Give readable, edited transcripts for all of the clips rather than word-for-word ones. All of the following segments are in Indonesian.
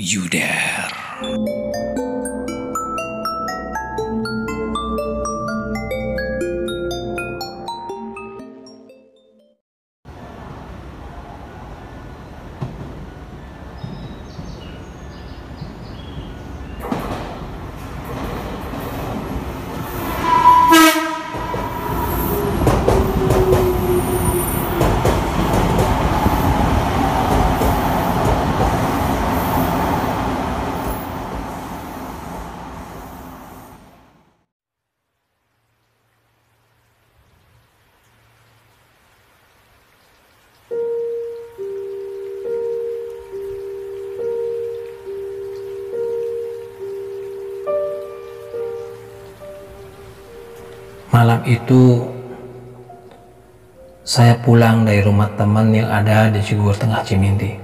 You Dare. Malam itu saya pulang dari rumah teman yang ada di Cigur Tengah Cimindi.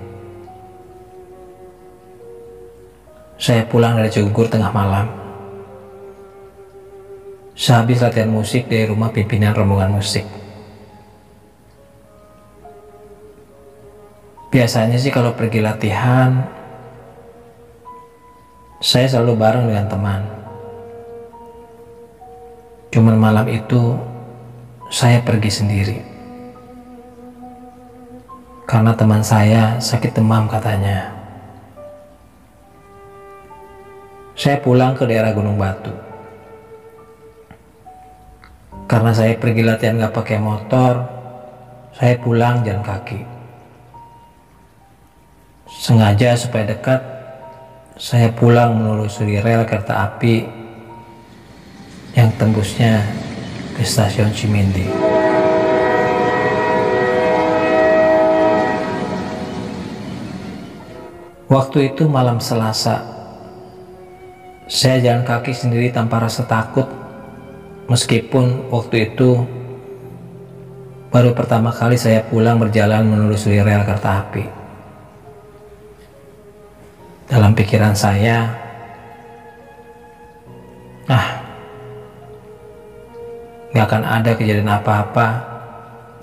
Saya pulang dari Cigur tengah malam. Sehabis latihan musik dari rumah pimpinan rombongan musik. Biasanya sih kalau pergi latihan, saya selalu bareng dengan teman. Cuman malam itu saya pergi sendiri karena teman saya sakit demam katanya. Saya pulang ke daerah Gunung Batu. Karena saya pergi latihan gak pakai motor, saya pulang jalan kaki. Sengaja supaya dekat, saya pulang menelusuri rel kereta api yang tembusnya ke stasiun Cimindi. Waktu itu malam Selasa. Saya jalan kaki sendiri tanpa rasa takut, meskipun waktu itu baru pertama kali saya pulang berjalan menelusuri rel kereta api. Dalam pikiran saya, gak akan ada kejadian apa-apa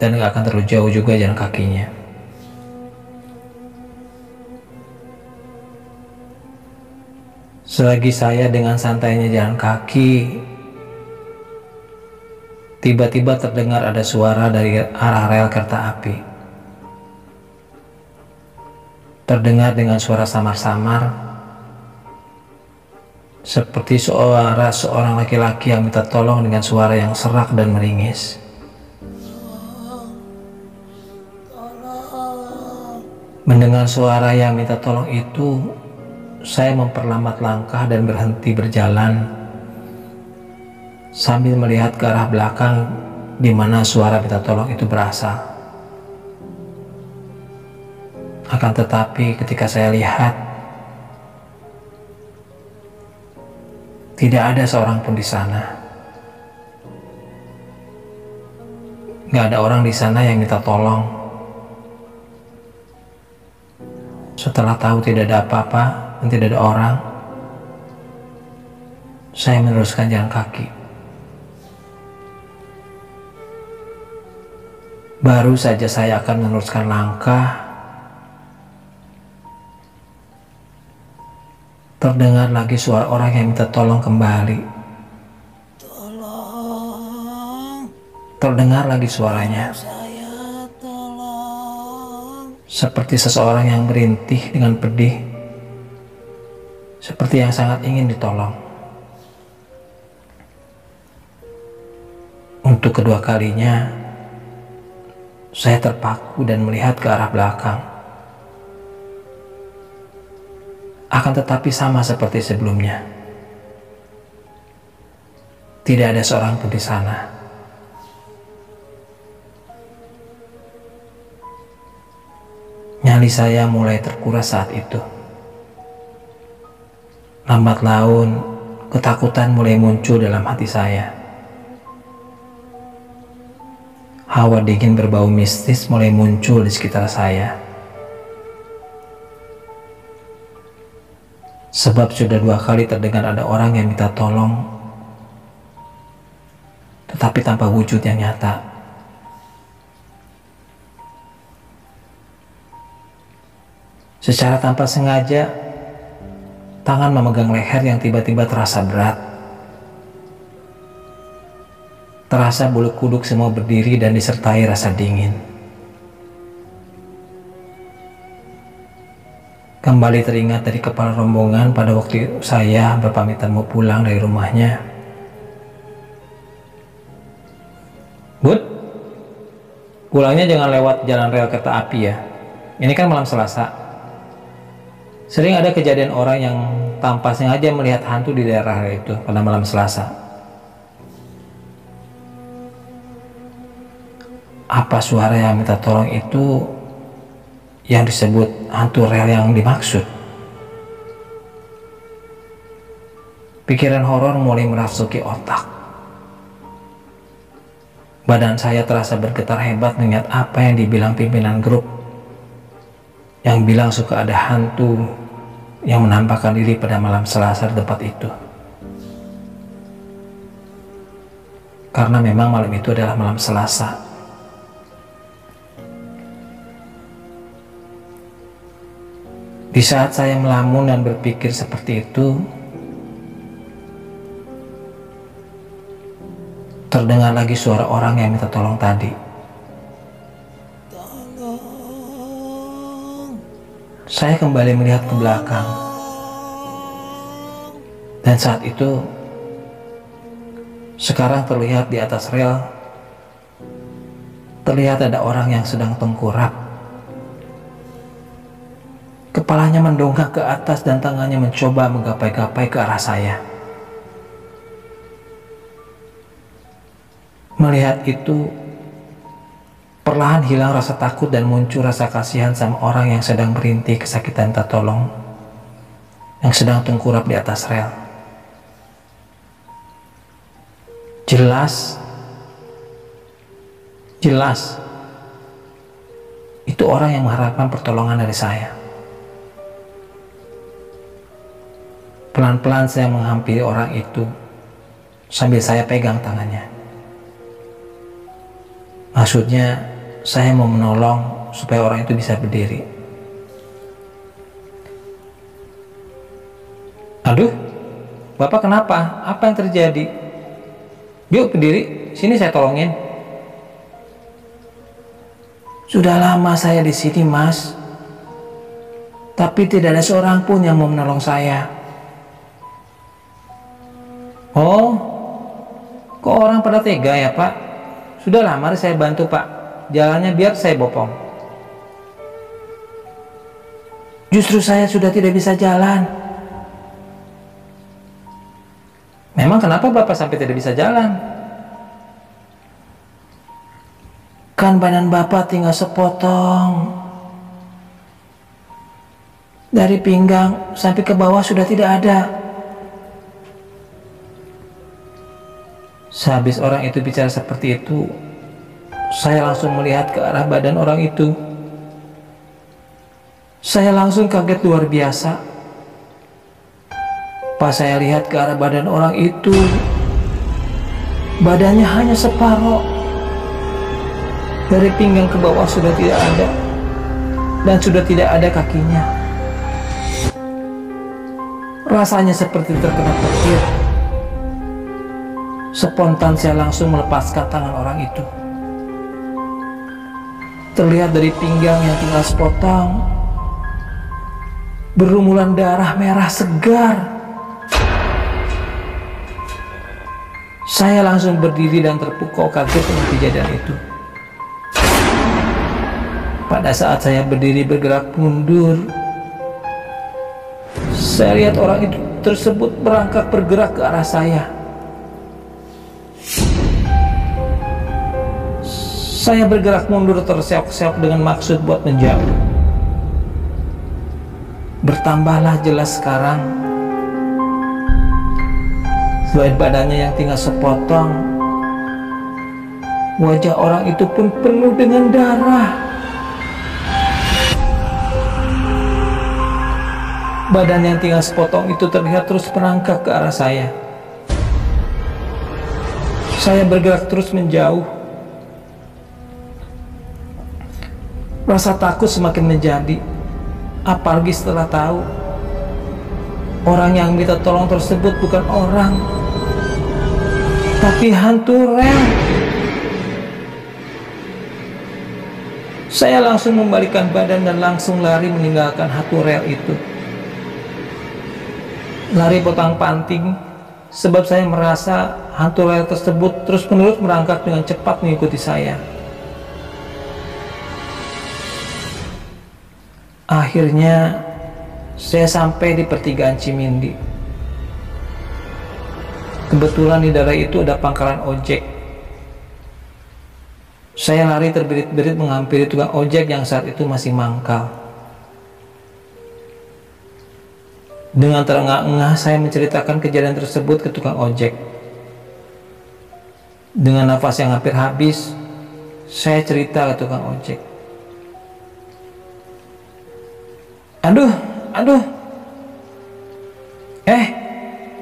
dan gak akan terlalu jauh juga jalan kakinya. Selagi saya dengan santainya jalan kaki, tiba-tiba terdengar ada suara dari arah rel kereta api. Terdengar dengan suara samar-samar, seperti suara seorang laki-laki yang minta tolong dengan suara yang serak dan meringis. Mendengar suara yang minta tolong itu, saya memperlambat langkah dan berhenti berjalan sambil melihat ke arah belakang di mana suara minta tolong itu berasal. Akan tetapi ketika saya lihat, tidak ada seorang pun di sana. Gak ada orang di sana yang minta tolong. Setelah tahu tidak ada apa-apa dan tidak ada orang, saya meneruskan jalan kaki. Baru saja saya akan meneruskan langkah, terdengar lagi suara orang yang minta tolong kembali. Tolong. Terdengar lagi suaranya. Saya tolong. Seperti seseorang yang merintih dengan pedih. Seperti yang sangat ingin ditolong. Untuk kedua kalinya, saya terpaku dan melihat ke arah belakang. Akan tetapi sama seperti sebelumnya. Tidak ada seorang pun di sana. Nyali saya mulai terkuras saat itu. Lambat laun, ketakutan mulai muncul dalam hati saya. Hawa dingin berbau mistis mulai muncul di sekitar saya. Sebab sudah 2 kali terdengar ada orang yang minta tolong, tetapi tanpa wujud yang nyata. Secara tanpa sengaja, Tangan memegang leher yang tiba-tiba terasa berat. Terasa bulu kuduk semua berdiri dan disertai rasa dingin. Kembali teringat dari kepala rombongan pada waktu saya berpamitan mau pulang dari rumahnya. Bud, pulangnya jangan lewat jalan rel kereta api ya. Ini kan malam Selasa. Sering ada kejadian orang yang tanpa sengaja melihat hantu di daerah itu pada malam Selasa. Apa suara yang minta tolong itu yang disebut hantu rel yang dimaksud? Pikiran horor mulai merasuki otak. Badan saya terasa bergetar hebat mengingat apa yang dibilang pimpinan grup yang bilang suka ada hantu yang menampakkan diri pada malam Selasa di tempat itu. Karena memang malam itu adalah malam Selasa. Di saat saya melamun dan berpikir seperti itu, terdengar lagi suara orang yang minta tolong tadi. Saya kembali melihat ke belakang. Dan saat itu, sekarang terlihat di atas rel, terlihat ada orang yang sedang tengkurap. Kepalanya mendongak ke atas dan tangannya mencoba menggapai-gapai ke arah saya. Melihat itu, perlahan hilang rasa takut dan muncul rasa kasihan sama orang yang sedang merintih kesakitan minta tolong, yang sedang tengkurap di atas rel. Jelas, itu orang yang mengharapkan pertolongan dari saya. Pelan-pelan saya menghampiri orang itu sambil saya pegang tangannya. Maksudnya, saya mau menolong supaya orang itu bisa berdiri. Aduh, Bapak kenapa? Apa yang terjadi? Yuk berdiri, sini saya tolongin. Sudah lama saya di sini, Mas. Tapi tidak ada seorang pun yang mau menolong saya. Oh, kok orang pada tega ya, Pak? Sudahlah, mari saya bantu, Pak. Jalannya biar saya bopong. Justru saya sudah tidak bisa jalan. Memang kenapa Bapak sampai tidak bisa jalan? Kan badan Bapak tinggal sepotong. Dari pinggang sampai ke bawah sudah tidak ada. Sehabis orang itu bicara seperti itu, saya langsung melihat ke arah badan orang itu. Saya langsung kaget luar biasa. Pas saya lihat ke arah badan orang itu, badannya hanya separuh. Dari pinggang ke bawah sudah tidak ada, dan sudah tidak ada kakinya. Rasanya seperti terkena petir. Spontan saya langsung melepaskan tangan orang itu. Terlihat dari pinggang yang tinggal sepotong, berlumuran darah merah segar. Saya langsung berdiri dan terpukau kaget dengan kejadian itu. Pada saat saya berdiri bergerak mundur, saya lihat orang itu tersebut bergerak ke arah saya. Saya bergerak mundur terseok-seok dengan maksud buat menjauh. Bertambahlah jelas sekarang. Selain badannya yang tinggal sepotong, wajah orang itu pun penuh dengan darah. Badan yang tinggal sepotong itu terlihat terus merangkak ke arah saya. Saya bergerak terus menjauh. Rasa takut semakin menjadi, apalagi setelah tahu orang yang minta tolong tersebut bukan orang, tapi hantu rel. Saya langsung membalikkan badan dan langsung lari meninggalkan hantu rel itu. Lari potang-panting, sebab saya merasa hantu rel tersebut terus-menerus merangkak dengan cepat mengikuti saya. Akhirnya saya sampai di pertigaan Cimindi. Kebetulan di daerah itu ada pangkalan ojek. Saya lari terbirit-birit menghampiri tukang ojek yang saat itu masih mangkal. Dengan terengah-engah saya menceritakan kejadian tersebut ke tukang ojek. Dengan nafas yang hampir habis, saya cerita ke tukang ojek. Aduh.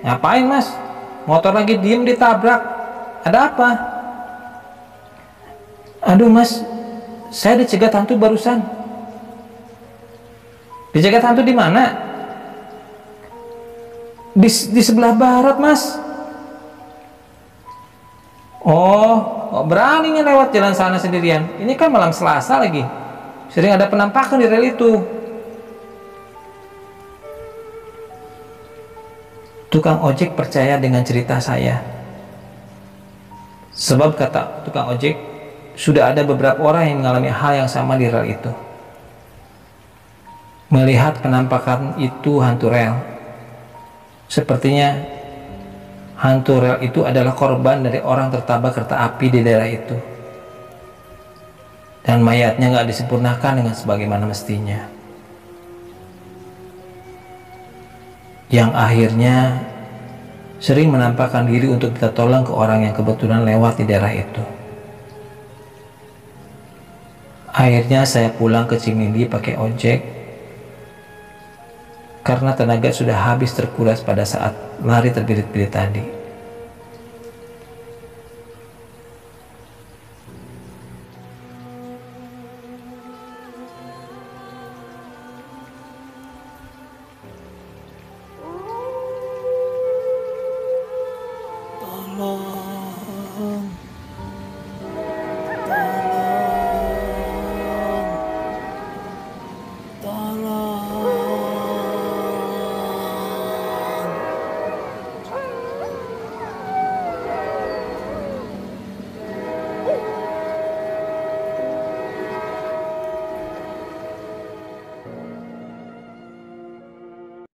Ngapain mas? Motor lagi diem ditabrak. Ada apa? Aduh mas, saya dicegat hantu barusan. Dicegat hantu di mana? Di sebelah barat mas. Oh, beraninya lewat jalan sana sendirian. Ini kan malam Selasa lagi. Sering ada penampakan di rel itu. Tukang ojek percaya dengan cerita saya. Sebab kata tukang ojek, sudah ada beberapa orang yang mengalami hal yang sama di rel itu. Melihat penampakan itu hantu rel. Sepertinya hantu rel itu adalah korban dari orang tertabrak kereta api di daerah itu. Dan mayatnya nggak disempurnakan dengan sebagaimana mestinya. Yang akhirnya sering menampakkan diri untuk kita tolong ke orang yang kebetulan lewat di daerah itu. Akhirnya saya pulang ke Cimindi pakai ojek karena tenaga sudah habis terkuras pada saat lari terbirit-birit tadi.